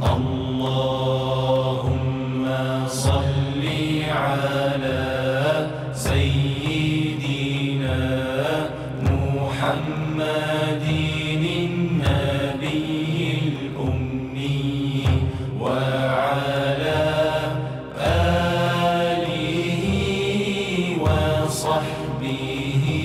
अल्लाहुम्मा सल्ली अला सय्यिदिना मुहम्मदिन नबिय्यिल उम्मी व अला आलिहि व सहबिहि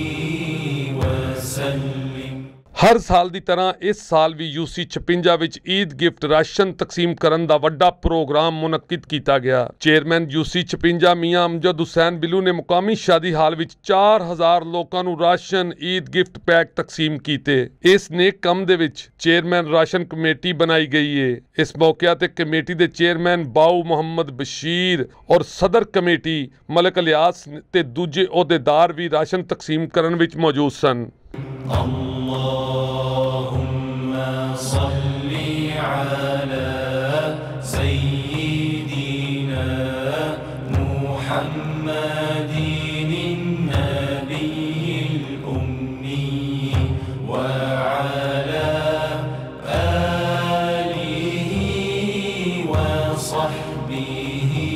व सल्लिम। हर साल की तरह इस साल भी UC 56 विच ईद गिफ्ट राशन तकसीम करन दा वड्डा प्रोग्राम मुनक्किद किया गया। चेयरमैन UC 56 मियाँ अमजद हुसैन बिल्लू ने मुकामी शादी हाल विच 4000 लोगों नूं राशन ईद गिफ्ट पैक तकसीम कीते। इस नेक काम दे विच चेयरमैन राशन कमेटी बनाई गई है। इस मौके ते कमेटी दे चेयरमैन बाऊ मोहम्मद बशीर और सदर कमेटी मलिक इलियास ते दूजे अहदेदार भी राशन तकसीम करन विच मौजूद सन। अल्लाहुम्मा सल्ली अला सय्यिदिना मुहम्मदिन नबिय्यिल उम्मी व अला आलिहि व सहबिहि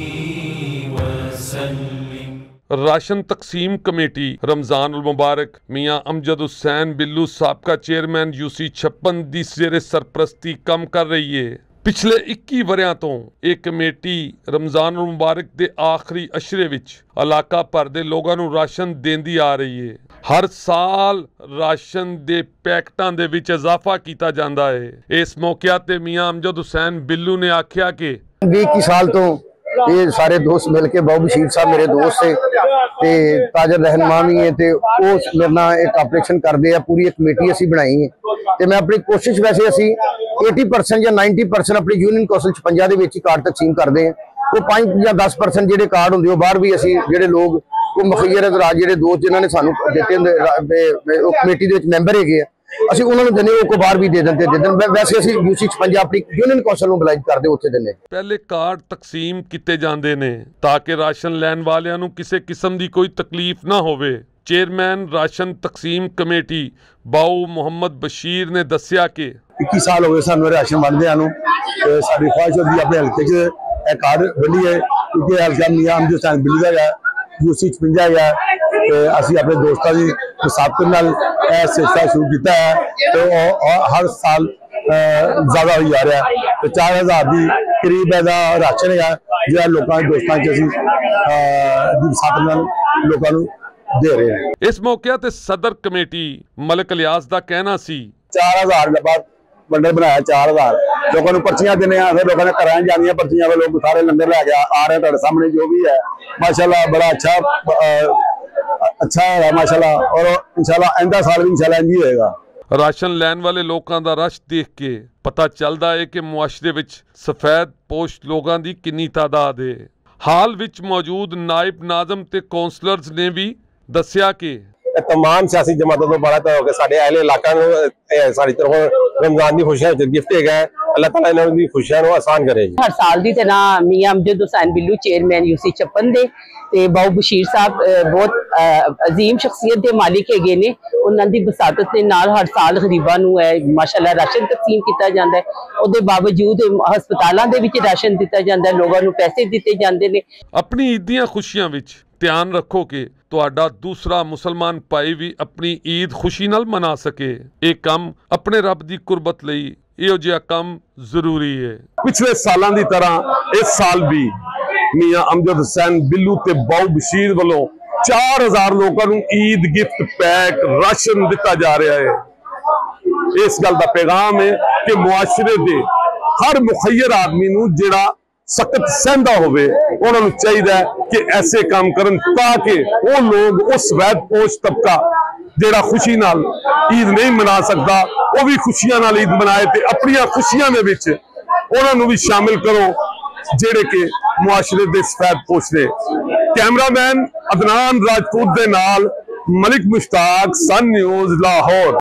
व सल्लिम। राशन तकसीम कमेटी रमजान उल मुबारक मियाँ अमजद हुसैन बिल्लू साबका चेयरमैन UC 56 दी जेरे सरपरस्ती काम कर रही है। पिछले 21 वरियां तो यह कमेटी रमजान उल मुबारक दे आखिरी अशरे विच इलाका भर दे लोगों नूं राशन देंदी आ रही है। हर साल राशन दे पैकटां दे विच इजाफा किया जाता है। इस मौके ते मियाँ अमजद हुसैन बिल्लू ने आख्या कि 20 साल तो ये सारे दोस्त मिलके बाऊ बशीर साहब मेरे दोस्त है ते ताजर रहनुमा भी है ते उस मेरे नाल एक ऑपरेशन करते हैं। पूरी एक कमेटी असी बनाई है ते मैं अपनी कोशिश वैसे असी 80% या 90% अपनी यूनियन कौंसल 56 दे विच कार्ड तकसीम करते हैं। वो 5 या 10% जिहड़े कार्ड होंदे बाहर भी असी जिहड़े लोग वो मुखैयर राज जिहड़े दोस्त जिन्होंने सानू दिते कमेटी दे विच मैंबर है ਅਸੀਂ ਉਹਨਾਂ ਨੂੰ ਦਿੰਦੇ ਉਹ ਬਾਹਰ ਵੀ ਦੇ ਦਿੰਦੇ वैसे ਅਸੀਂ UC 56 ਆਪਣੀ यूनियन कौंसल ਨੂੰ ਬੁਲਾਈ ਕਰਦੇ ਉੱਥੇ ਦਿੰਦੇ। ਪਹਿਲੇ ਕਾਰਡ ਤਕਸੀਮ ਕੀਤੇ ਜਾਂਦੇ ਨੇ ਤਾਂ ਕਿ ਰਾਸ਼ਨ ਲੈਣ ਵਾਲਿਆਂ ਨੂੰ ਕਿਸੇ ਕਿਸਮ ਦੀ ਕੋਈ ਤਕਲੀਫ ਨਾ ਹੋਵੇ। ਚੇਅਰਮੈਨ ਰਾਸ਼ਨ ਤਕਸੀਮ ਕਮੇਟੀ ਬਾਊ ਮੁਹੰਮਦ ਬਸ਼ੀਰ ਨੇ ਦੱਸਿਆ ਕਿ 21 ਸਾਲ ਹੋ ਗਏ ਸਾਨੂੰ ਰਾਸ਼ਨ ਵੰਡਦਿਆਂ ਨੂੰ ਤੇ ਸਾਡੀ ਖੁਆਇਸ਼ ਹੁੰਦੀ ਆਪਣੇ ਹਲਕੇ 'ਚ ਇਹ ਕਾਰਡ ਵੰਡੀਏ ਕਿਉਂਕਿ ਹਲਕਾ ਮਿਆਂ ਅਮਜਦ ਹੁਸੈਨ ਬਿੱਲੂ ਦਾ ਹੈ UC 56 ਹੈ ਤੇ ਅਸੀਂ ਆਪਣੇ ਦੋਸਤਾਂ ਦੀ ਮੁਸਾਬਕਤ ਨਾਲ ਇਹ ਸਿਲਸਿਲਾ शुरू किया है तो हर साल ज्यादा हो जा रहा है। तो 4000 की करीब राशन है जो लोगों के दोस्तों लोगों दे रहे हैं। इस मौके ते सदर कमेटी मलिक इलियास का कहना सी 4000 के बाद बंडल बनाया 4000 लोगों को पर्चियां देने फिर लोगों ने कराया जानिया पर्चियां लोग सारे लंगर लैके आ रहे हैं सामने जो भी है माशाल्लाह बड़ा अच्छा है माशाल्लाह और इंशाल्लाह आइंदा साल भी इंशाल्लाह इंज ही होएगा। राशन लैन वाले लोगों का रश देख के पता चलता है कि मुआशरे विच सफेद पोश लोगों की कितनी तादाद है। हाल विच मौजूद नायब नाज़म ते कौंसलर्स ने भी दस्या कि तमाम सियासी जमातों तो बड़ा तो साडे अहले इलाका साडी तरफ रमजान की खुशियां गिफ्ट है अल्लाह ताला इन्हां दी खुशियां नूं आसान करे। हर साल की तरह मियाँ अमजद हुसैन बिल्लू चेयरमैन UC 56 दे ते बाऊ बशीर साहब बहुत अजीम शख्सियत के मालिक है ने उन्हां दी बसातत दे नाल हर साल गरीबां नूं माशाल्लाह राशन तकसीम किया जाता है। उहदे बावजूद हस्पतालों दे विच राशन दिता जाता है लोगों नूं पैसे दिते जाते हैं। अपनी ईद दियां खुशियां विच ध्यान रखो कि तुहाडा दूसरा मुसलमान भाई भी अपनी ईद खुशी नाल मना सके। ये काम अपने रब की कुर्बत लई इहो जिहा काम जरूरी है। पिछले सालों की तरह इस साल भी मियाँ अमजद हुसैन बिल्लू ते बाऊ बशीर वालों 4000 लोगों को ईद गिफ्ट पैक राशन दिता जा रहा है। इस गल का पैगाम है कि मुआशरे दे हर मुखैयर आदमी नूं जिहड़ा सख्त सहंदा होवे उन्होंने चाहिए कि ऐसे काम करन ताकि वो लोग उस वैध पोश तबका जिहड़ा खुशी नाल ईद नहीं मना सकता वो भी खुशियां नाल ईद मनाए ते अपनी खुशियां दे विच उन्होंने भी शामिल करो जेड़े के मुआशरे दे सफेद पोश ने। कैमरामैन अदनान राजपूत दे नाल मलिक मुश्ताक, सन न्यूज़, लाहौर।